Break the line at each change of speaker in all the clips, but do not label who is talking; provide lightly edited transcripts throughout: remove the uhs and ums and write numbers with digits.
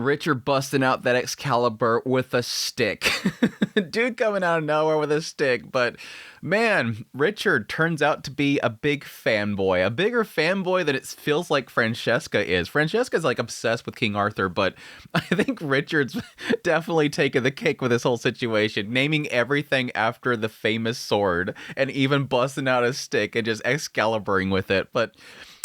Richard busting out that Excalibur with a stick. Dude coming out of nowhere with a stick. But man, Richard turns out to be a big fanboy. A bigger fanboy than it feels like Francesca is. Francesca's like obsessed with King Arthur, but I think Richard's definitely taken the cake with this whole situation, naming everything after the famous sword and even busting out a stick and just Excalibering with it. But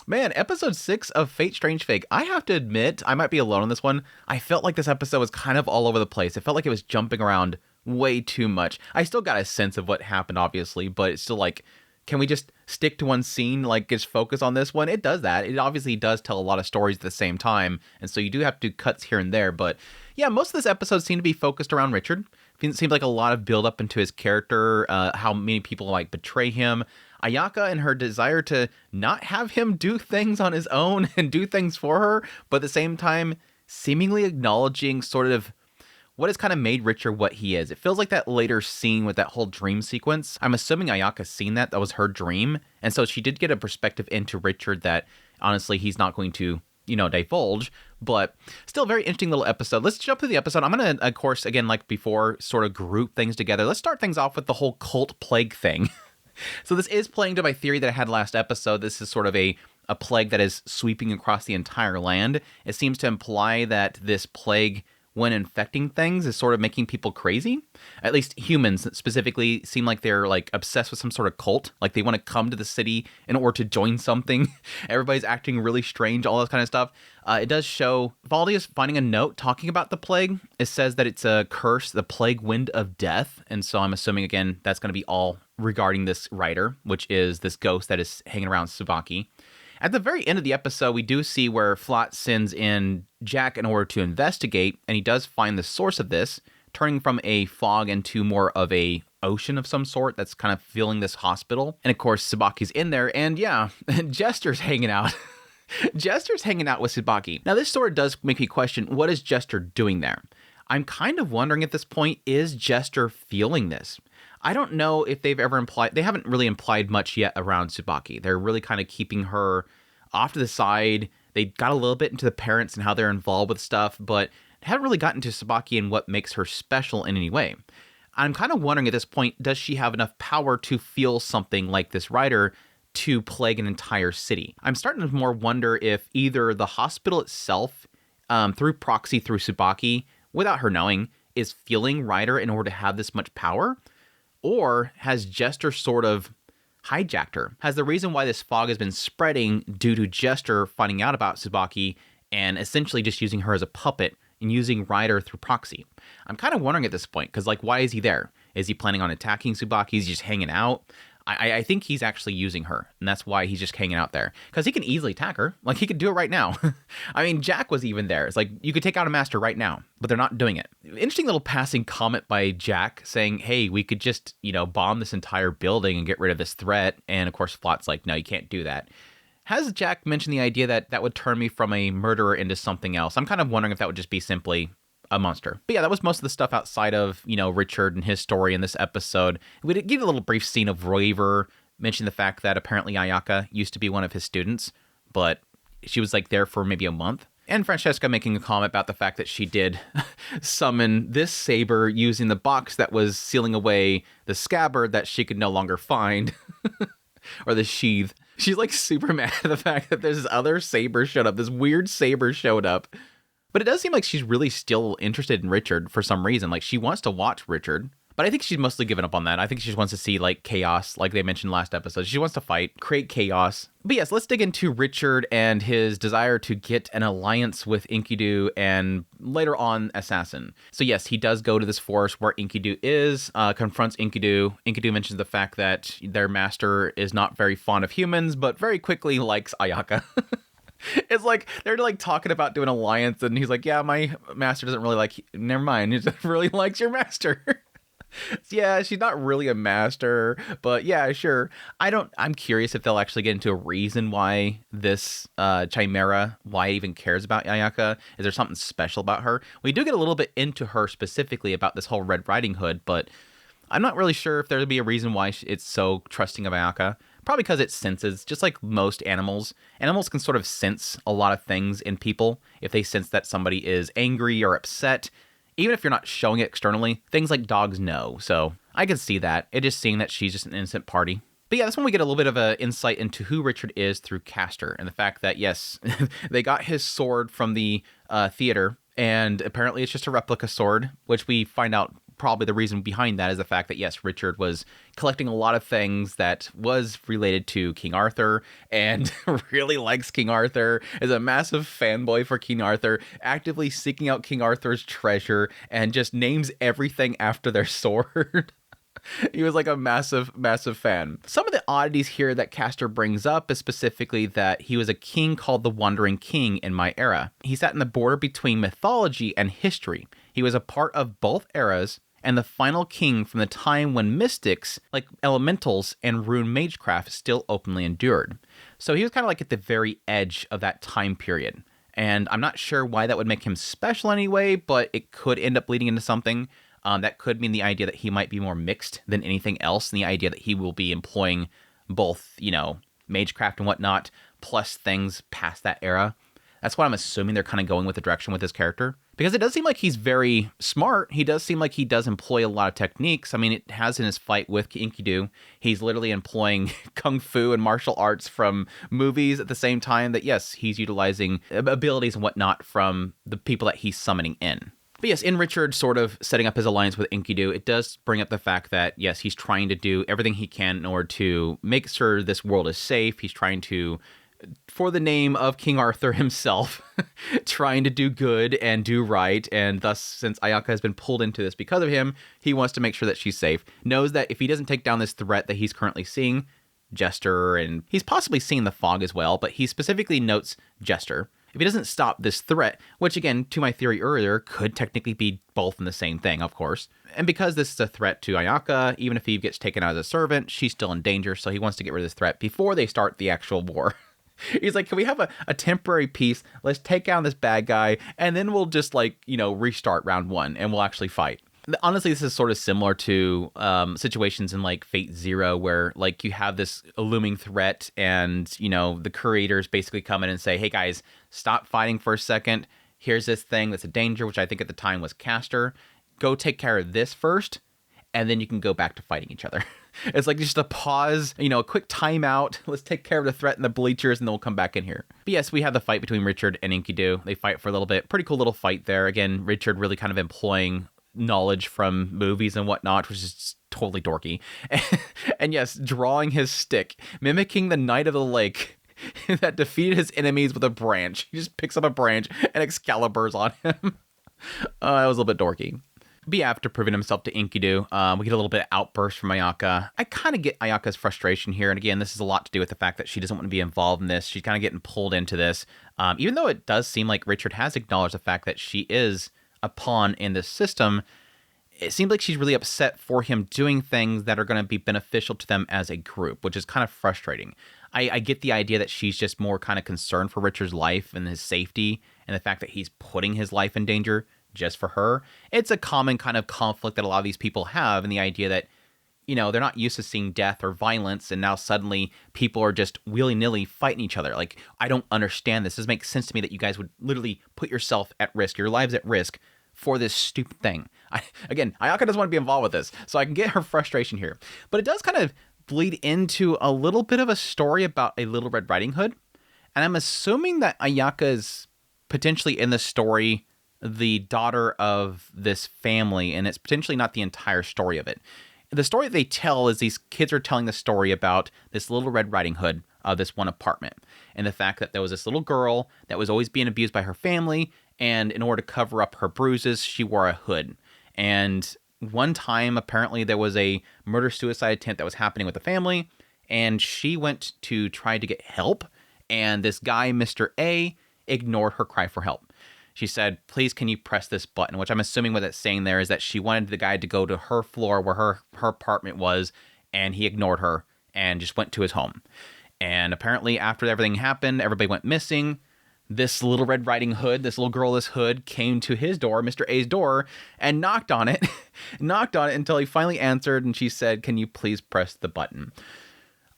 man, episode 6 of Fate Strange Fake, I have to admit, I might be alone on this one. I felt like this episode was kind of all over the place. It felt like it was jumping around way too much. I still got a sense of what happened, obviously, but it's still like, can we just stick to one scene, like just focus on this one? It does that. It obviously does tell a lot of stories at the same time, and so you do have to do cuts here and there, but yeah, most of this episode seemed to be focused around Richard. It seemed like a lot of build up into his character, how many people like betray him, Ayaka and her desire to not have him do things on his own and do things for her, but at the same time, seemingly acknowledging sort of what has kind of made Richard what he is. It feels like that later scene with that whole dream sequence. I'm assuming Ayaka's seen that. That was her dream. And so she did get a perspective into Richard that, honestly, he's not going to, divulge. But still a very interesting little episode. Let's jump to the episode. I'm going to, of course, again, like before, sort of group things together. Let's start things off with the whole cult plague thing. So this is playing to my theory that I had last episode. This is sort of a plague that is sweeping across the entire land. It seems to imply that this plague, when infecting things, is sort of making people crazy. At least humans specifically seem like they're like obsessed with some sort of cult. Like they want to come to the city in order to join something. Everybody's acting really strange, all that kind of stuff. It does show Valdi is finding a note talking about the plague. It says that it's a curse, the plague wind of death. And so I'm assuming, again, that's going to be all regarding this writer, which is this ghost that is hanging around Tsubaki. At the very end of the episode, we do see where Flot sends in Jack in order to investigate, and he does find the source of this, turning from a fog into more of a ocean of some sort that's kind of filling this hospital. And of course, Tsubaki's in there, and yeah, Jester's hanging out. Jester's hanging out with Tsubaki. Now, this sort of does make me question, what is Jester doing there? I'm kind of wondering at this point, is Jester feeling this? I don't know if they've ever implied, they haven't really implied much yet around Tsubaki. They're really kind of keeping her off to the side. They got a little bit into the parents and how they're involved with stuff, but haven't really gotten to Tsubaki and what makes her special in any way. I'm kind of wondering at this point, does she have enough power to feel something like this writer to plague an entire city? I'm starting to more wonder if either the hospital itself, through proxy through Tsubaki, without her knowing, is feeling Ryder in order to have this much power, or has Jester sort of hijacked her? Has the reason why this fog has been spreading due to Jester finding out about Tsubaki and essentially just using her as a puppet and using Ryder through proxy? I'm kind of wondering at this point, because like, why is he there? Is he planning on attacking Tsubaki? Is he just hanging out? I think he's actually using her, and that's why he's just hanging out there. Because he can easily attack her. Like, he could do it right now. I mean, Jack was even there. It's like, you could take out a master right now, but they're not doing it. Interesting little passing comment by Jack saying, hey, we could just, bomb this entire building and get rid of this threat. And of course, Flot's like, no, you can't do that. Has Jack mentioned the idea that that would turn me from a murderer into something else? I'm kind of wondering if that would just be simply a monster. But yeah, that was most of the stuff outside of, Richard and his story in this episode. We did give a little brief scene of Roiver, mention the fact that apparently Ayaka used to be one of his students, but she was like there for maybe a month. And Francesca making a comment about the fact that she did summon this Saber using the box that was sealing away the scabbard that she could no longer find, or the sheath. She's like super mad at the fact that this other Saber showed up, this weird Saber showed up. But it does seem like she's really still interested in Richard for some reason. Like, she wants to watch Richard, but I think she's mostly given up on that. I think she just wants to see, like, chaos, like they mentioned last episode. She wants to fight, create chaos. But yes, let's dig into Richard and his desire to get an alliance with Enkidu and later on Assassin. So yes, he does go to this forest where Enkidu is, confronts Enkidu. Enkidu mentions the fact that their master is not very fond of humans, but very quickly likes Ayaka. It's like, they're like talking about doing alliance, and he's like, yeah, my master doesn't really like, never mind, he just really likes your master. Yeah, she's not really a master, but yeah, sure. I'm curious if they'll actually get into a reason why this Chimera, why it even cares about Ayaka. Is there something special about her? We do get a little bit into her specifically about this whole Red Riding Hood, but I'm not really sure if there'll be a reason why it's so trusting of Ayaka. Probably because it senses, just like most animals. Animals can sort of sense a lot of things in people. If they sense that somebody is angry or upset, even if you're not showing it externally, things like dogs know. So I can see that. It just seeing that she's just an innocent party. But yeah, that's when we get a little bit of an insight into who Richard is through Castor, and the fact that, yes, they got his sword from the theater, and apparently it's just a replica sword, which we find out probably the reason behind that is the fact that, yes, Richard was collecting a lot of things that was related to King Arthur, and really likes King Arthur, is a massive fanboy for King Arthur, actively seeking out King Arthur's treasure, and just names everything after their sword. He was like a massive, massive fan. Some of the oddities here that Castor brings up is specifically that he was a king called the Wandering King in my era. He sat in the border between mythology and history. He was a part of both eras and the final king from the time when mystics, like elementals and rune magecraft, still openly endured. So he was kind of like at the very edge of that time period. And I'm not sure why that would make him special anyway, but it could end up leading into something. That could mean the idea that he might be more mixed than anything else, and the idea that he will be employing both, magecraft and whatnot, plus things past that era. That's what I'm assuming they're kind of going with the direction with his character. Because it does seem like he's very smart. He does seem like he does employ a lot of techniques. I mean, it has in his fight with Enkidu, he's literally employing kung fu and martial arts from movies at the same time that, yes, he's utilizing abilities and whatnot from the people that he's summoning in. But yes, in Richard sort of setting up his alliance with Enkidu, it does bring up the fact that, yes, he's trying to do everything he can in order to make sure this world is safe. He's trying to, for the name of King Arthur himself, trying to do good and do right. And thus, since Ayaka has been pulled into this because of him, he wants to make sure that she's safe. Knows that if he doesn't take down this threat that he's currently seeing, Jester, and he's possibly seeing the fog as well, but he specifically notes Jester. If he doesn't stop this threat, which again, to my theory earlier, could technically be both in the same thing, of course. And because this is a threat to Ayaka, even if he gets taken out as a servant, she's still in danger, so he wants to get rid of this threat before they start the actual war. He's like, can we have a temporary peace? Let's take down this bad guy, and then we'll just restart round one, and we'll actually fight. Honestly, this is sort of similar to situations in like Fate Zero, where like you have this looming threat and, the creators basically come in and say, hey guys, stop fighting for a second. Here's this thing that's a danger, which I think at the time was Castor. Go take care of this first, and then you can go back to fighting each other. It's like just a pause, a quick timeout. Let's take care of the threat in the bleachers, and then we'll come back in here. But yes, we have the fight between Richard and Enkidu. They fight for a little bit. Pretty cool little fight there. Again, Richard really kind of employing knowledge from movies and whatnot, which is totally dorky. And yes, drawing his stick, mimicking the Knight of the Lake that defeated his enemies with a branch. He just picks up a branch and Excalibur's on him. That was a little bit dorky. But yeah, after proving himself to Enkidu, we get a little bit of outburst from Ayaka. I kind of get Ayaka's frustration here. And again, this is a lot to do with the fact that she doesn't want to be involved in this. She's kind of getting pulled into this. Even though it does seem like Richard has acknowledged the fact that she is a pawn in this system, it seems like she's really upset for him doing things that are going to be beneficial to them as a group, which is kind of frustrating. I get the idea that she's just more kind of concerned for Richard's life and his safety, and the fact that he's putting his life in danger just for her. It's a common kind of conflict that a lot of these people have, and the idea that, they're not used to seeing death or violence, and now suddenly people are just willy-nilly fighting each other. Like, I don't understand this. This makes sense to me that you guys would literally put yourself at risk, your lives at risk, for this stupid thing. Again, Ayaka doesn't want to be involved with this, so I can get her frustration here. But it does kind of bleed into a little bit of a story about a Little Red Riding Hood. And I'm assuming that Ayaka is potentially in the story the daughter of this family, and it's potentially not the entire story of it. The story they tell is these kids are telling the story about this Little Red Riding Hood of this one apartment, and the fact that there was this little girl that was always being abused by her family, and in order to cover up her bruises, she wore a hood. And one time, apparently, there was a murder-suicide attempt that was happening with the family, and she went to try to get help, and this guy, Mr. A, ignored her cry for help. She said, please, can you press this button? Which I'm assuming what it's saying there is that she wanted the guy to go to her floor where her apartment was, and he ignored her and just went to his home. And apparently after everything happened, everybody went missing. This Little Red Riding Hood, this little girl, this hood, came to his door, Mr. A's door, and knocked on it. Knocked on it until he finally answered, and she said, can you please press the button?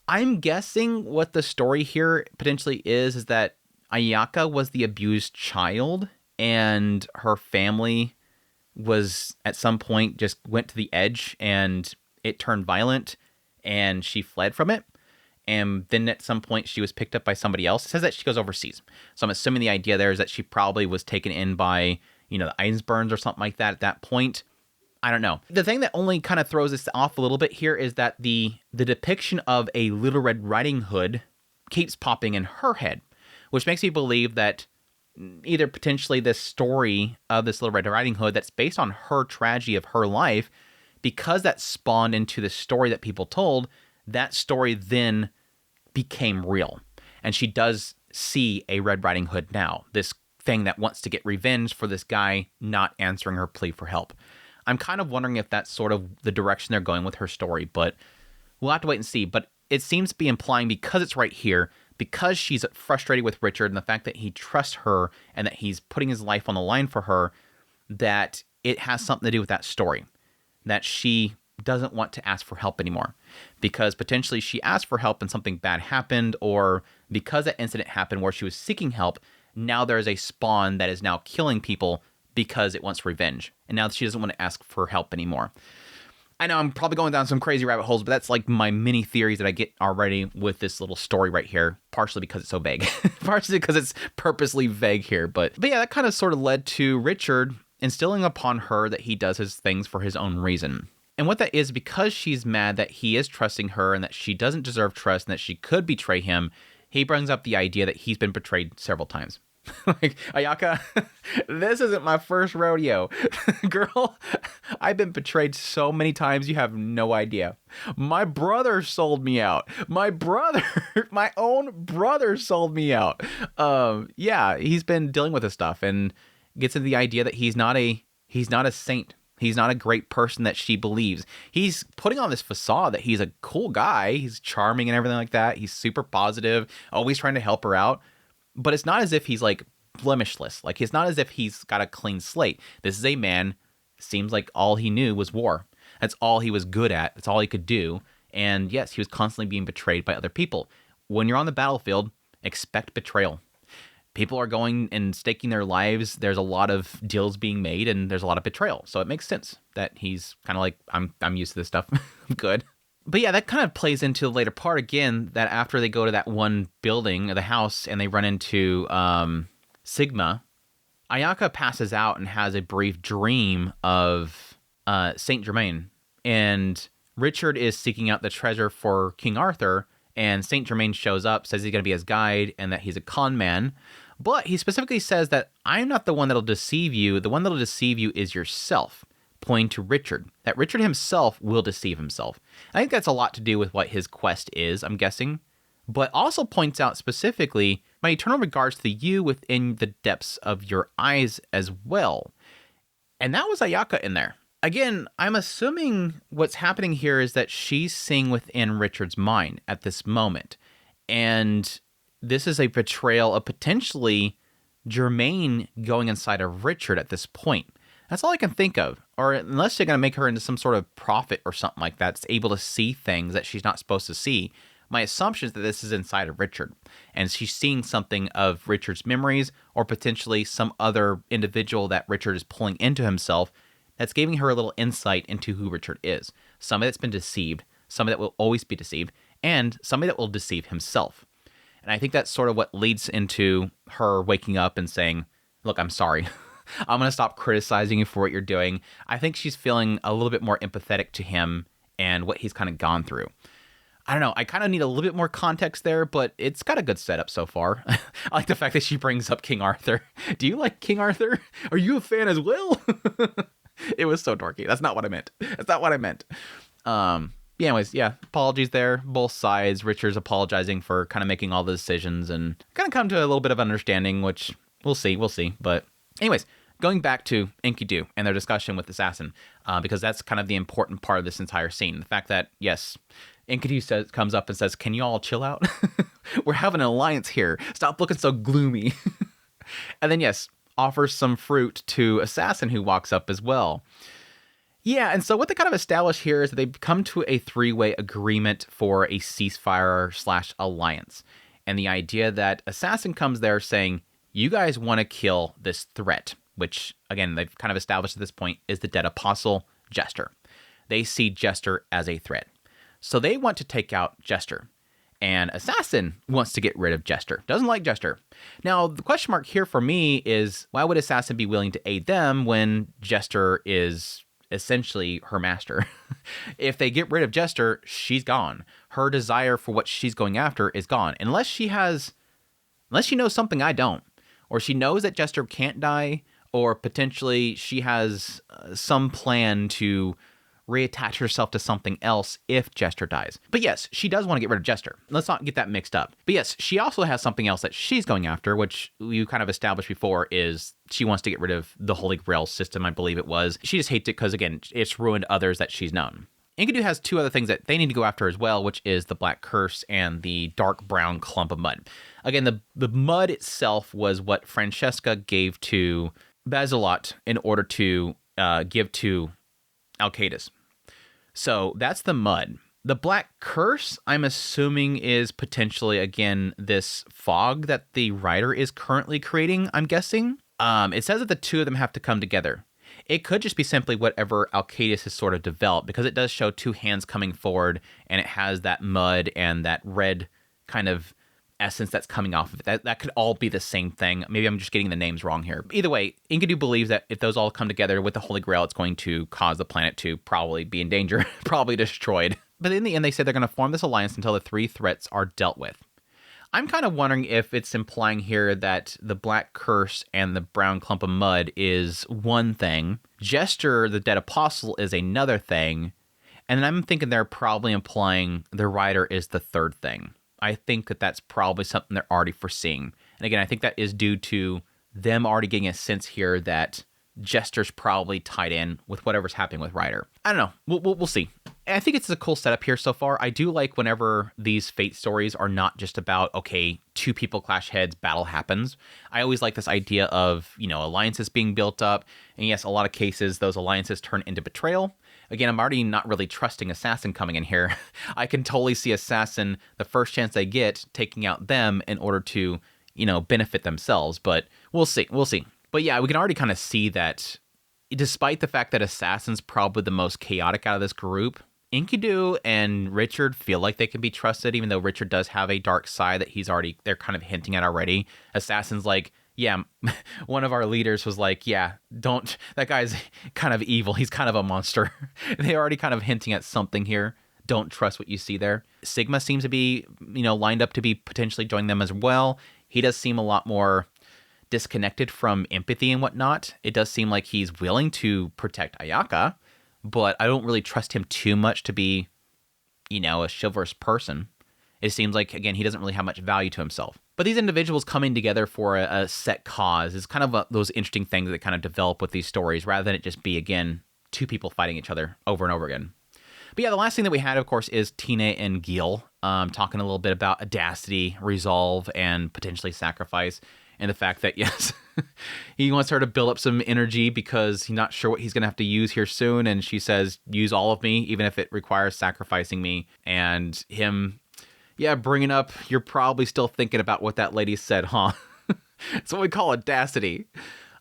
I'm guessing what the story here potentially is that Ayaka was the abused child, and her family was at some point just went to the edge and it turned violent and she fled from it. And then at some point she was picked up by somebody else. It says that she goes overseas. So I'm assuming the idea there is that she probably was taken in by, the Einsburns or something like that at that point. I don't know. The thing that only kind of throws this off a little bit here is that the depiction of a Little Red Riding Hood keeps popping in her head, which makes me believe that either potentially this story of this Little Red Riding Hood that's based on her tragedy of her life, because that spawned into the story that people told, that story then became real. And she does see a Red Riding Hood now, this thing that wants to get revenge for this guy not answering her plea for help. I'm kind of wondering if that's sort of the direction they're going with her story, but we'll have to wait and see. But it seems to be implying, because it's right here, because she's frustrated with Richard and the fact that he trusts her and that he's putting his life on the line for her, that it has something to do with that story, that she doesn't want to ask for help anymore because potentially she asked for help and something bad happened, or because that incident happened where she was seeking help, now there is a spawn that is now killing people because it wants revenge. And now she doesn't want to ask for help anymore. I know I'm probably going down some crazy rabbit holes, but that's like my mini theories that I get already with this little story right here, partially because it's so vague, partially because it's purposely vague here. But yeah, that kind of sort of led to Richard instilling upon her that he does his things for his own reason. And what that is, because she's mad that he is trusting her and that she doesn't deserve trust and that she could betray him, he brings up the idea that he's been betrayed several times. Like, Ayaka, this isn't my first rodeo. Girl, I've been betrayed so many times you have no idea. My brother sold me out. My own brother sold me out. Yeah, he's been dealing with this stuff and gets into the idea that he's not a saint. He's not a great person that she believes. He's putting on this facade that he's a cool guy. He's charming and everything like that. He's super positive, always trying to help her out. But it's not as if he's like blemishless. Like, it's not as if he's got a clean slate. This is a man, seems like all he knew was war. That's all he was good at. That's all he could do. And yes, he was constantly being betrayed by other people. When you're on the battlefield, expect betrayal. People are going and staking their lives. There's a lot of deals being made and there's a lot of betrayal. So it makes sense that he's kind of like, I'm used to this stuff. I'm good. But yeah, that kind of plays into the later part again, that after they go to that one building, the house, and they run into Sigma, Ayaka passes out and has a brief dream of Saint Germain. And Richard is seeking out the treasure for King Arthur, and Saint Germain shows up, says he's going to be his guide, and that he's a con man. But he specifically says that I'm not the one that'll deceive you. The one that'll deceive you is yourself, pointing to Richard, that Richard himself will deceive himself. I think that's a lot to do with what his quest is, I'm guessing, but also points out specifically my eternal regards to you within the depths of your eyes as well. And that was Ayaka in there. Again, I'm assuming what's happening here is that she's seeing within Richard's mind at this moment. And this is a portrayal of potentially Germain going inside of Richard at this point. That's all I can think of. Or unless they're going to make her into some sort of prophet or something like that, that's able to see things that she's not supposed to see. My assumption is that this is inside of Richard. And she's seeing something of Richard's memories, or potentially some other individual that Richard is pulling into himself that's giving her a little insight into who Richard is. Somebody that's been deceived, somebody that will always be deceived, and somebody that will deceive himself. And I think that's sort of what leads into her waking up and saying, look, I'm sorry. I'm going to stop criticizing you for what you're doing. I think she's feeling a little bit more empathetic to him and what he's kind of gone through. I don't know. I kind of need a little bit more context there, but it's got a good setup so far. I like the fact that she brings up King Arthur. Do you like King Arthur? Are you a fan as well? It was so dorky. That's not what I meant. Anyways, yeah, apologies there. Both sides. Richard's apologizing for kind of making all the decisions and kind of come to a little bit of understanding, which we'll see. But anyways, going back to Enkidu and their discussion with Assassin, because that's kind of the important part of this entire scene. The fact that, yes, Enkidu comes up and says, can you all chill out? We're having an alliance here. Stop looking so gloomy. And then, yes, offers some fruit to Assassin, who walks up as well. Yeah, and so what they kind of establish here is that they've come to a three-way agreement for a ceasefire slash alliance. And the idea that Assassin comes there saying, you guys want to kill this threat, which, again, they've kind of established at this point is the dead apostle, Jester. They see Jester as a threat. So they want to take out Jester. And Assassin wants to get rid of Jester. Doesn't like Jester. Now, the question mark here for me is, why would Assassin be willing to aid them when Jester is essentially her master? If they get rid of Jester, she's gone. Her desire for what she's going after is gone. Unless she knows something I don't. Or she knows that Jester can't die, or potentially she has some plan to reattach herself to something else if Jester dies. But yes, she does want to get rid of Jester. Let's not get that mixed up. But yes, she also has something else that she's going after, which you kind of established before, is she wants to get rid of the Holy Grail system, I believe it was. She just hates it because, again, it's ruined others that she's known. Enkidu has two other things that they need to go after as well, which is the Black Curse and the dark brown clump of mud. Again, the mud itself was what Francesca gave to Basilot in order to give to Alcaides. So that's the mud. The Black Curse, I'm assuming, is potentially, again, this fog that the writer is currently creating, I'm guessing. It says that the two of them have to come together. It could just be simply whatever Alcaides has sort of developed, because it does show two hands coming forward, and it has that mud and that red kind of essence that's coming off of it. That could all be the same thing. Maybe I'm just getting the names wrong here. Either way, Enkidu believes that if those all come together with the Holy Grail, it's going to cause the planet to probably be in danger, probably destroyed. But in the end, they say they're going to form this alliance until the three threats are dealt with. I'm kind of wondering if it's implying here that the Black Curse and the brown clump of mud is one thing, Jester, the dead apostle, is another thing, and then I'm thinking they're probably implying the writer is the third thing. I think that that's probably something they're already foreseeing. And again, I think that is due to them already getting a sense here that Jester's probably tied in with whatever's happening with Ryder. I don't know. We'll see. I think it's a cool setup here so far. I do like whenever these Fate stories are not just about, okay, two people clash heads, battle happens. I always like this idea of, alliances being built up. And yes, a lot of cases, those alliances turn into betrayal. Again, I'm already not really trusting Assassin coming in here. I can totally see Assassin, the first chance they get, taking out them in order to, benefit themselves. But we'll see. But yeah, we can already kind of see that despite the fact that Assassin's probably the most chaotic out of this group, Enkidu and Richard feel like they can be trusted, even though Richard does have a dark side that they're kind of hinting at already. Assassin's like, yeah, one of our leaders was like, yeah, that guy's kind of evil. He's kind of a monster. They're already kind of hinting at something here. Don't trust what you see there. Sigma seems to be, lined up to be potentially joining them as well. He does seem a lot more disconnected from empathy and whatnot. It does seem like he's willing to protect Ayaka, but I don't really trust him too much to be, a chivalrous person. It seems like, again, he doesn't really have much value to himself. But these individuals coming together for a set cause is kind of those interesting things that kind of develop with these stories, rather than it just be, again, two people fighting each other over and over again. But yeah, the last thing that we had, of course, is Tina and Gil talking a little bit about audacity, resolve, and potentially sacrifice. And the fact that, yes, he wants her to build up some energy because he's not sure what he's going to have to use here soon. And she says, use all of me, even if it requires sacrificing me. And him, bringing up, you're probably still thinking about what that lady said, huh? It's what we call audacity.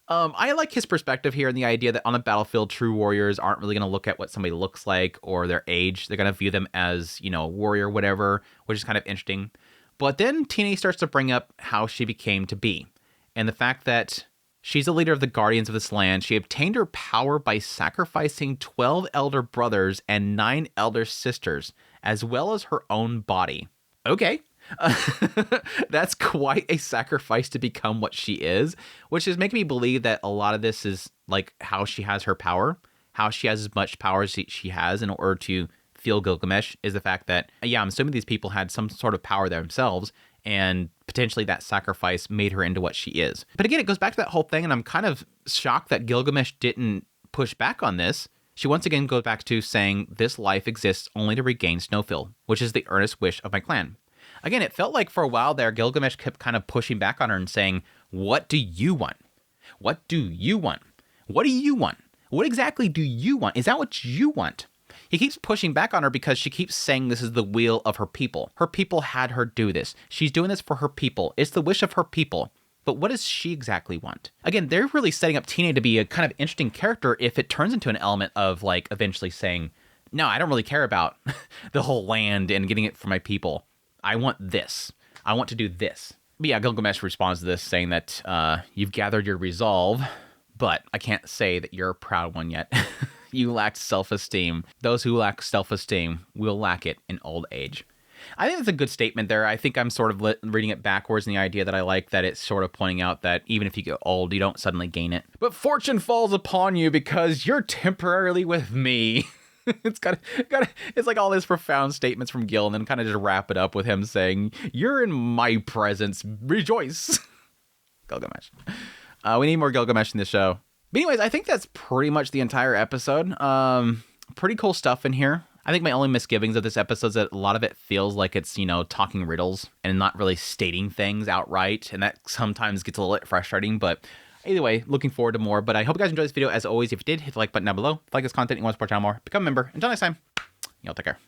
I like his perspective here and the idea that on the battlefield, true warriors aren't really going to look at what somebody looks like or their age. They're going to view them as, a warrior, whatever, which is kind of interesting. But then Tina starts to bring up how she became to be, and the fact that she's a leader of the Guardians of this land. She obtained her power by sacrificing 12 elder brothers and 9 elder sisters, as well as her own body. Okay. That's quite a sacrifice to become what she is, which is making me believe that a lot of this is like how she has her power, how she has as much power as she has in order to feel Gilgamesh, is the fact that, I'm assuming these people had some sort of power themselves, and potentially that sacrifice made her into what she is. But again, it goes back to that whole thing, and I'm kind of shocked that Gilgamesh didn't push back on this. She once again goes back to saying, this life exists only to regain Snowfield, which is the earnest wish of my clan. Again, it felt like for a while there, Gilgamesh kept kind of pushing back on her and saying, what do you want? What do you want? What do you want? What exactly do you want? Is that what you want? He keeps pushing back on her because she keeps saying this is the will of her people. Her people had her do this. She's doing this for her people. It's the wish of her people. But what does she exactly want? Again, they're really setting up Tina to be a kind of interesting character if it turns into an element of like eventually saying, no, I don't really care about the whole land and getting it for my people. I want this. I want to do this. But yeah, Gilgamesh responds to this saying that you've gathered your resolve, but I can't say that you're a proud one yet. You lacked self-esteem. Those who lack self-esteem will lack it in old age. I think that's a good statement there. I think I'm sort of reading it backwards in the idea that I like that it's sort of pointing out that even if you get old, you don't suddenly gain it. But fortune falls upon you because you're temporarily with me. It's it's like all these profound statements from Gil and then kind of just wrap it up with him saying, you're in my presence. Rejoice. Gilgamesh. We need more Gilgamesh in this show. But anyways, I think that's pretty much the entire episode. Pretty cool stuff in here. I think my only misgivings of this episode is that a lot of it feels like it's, talking riddles and not really stating things outright. And that sometimes gets a little bit frustrating. But either way, looking forward to more. But I hope you guys enjoyed this video. As always, if you did, hit the like button down below. If you like this content and you want to support the channel more, become a member. Until next time, y'all take care.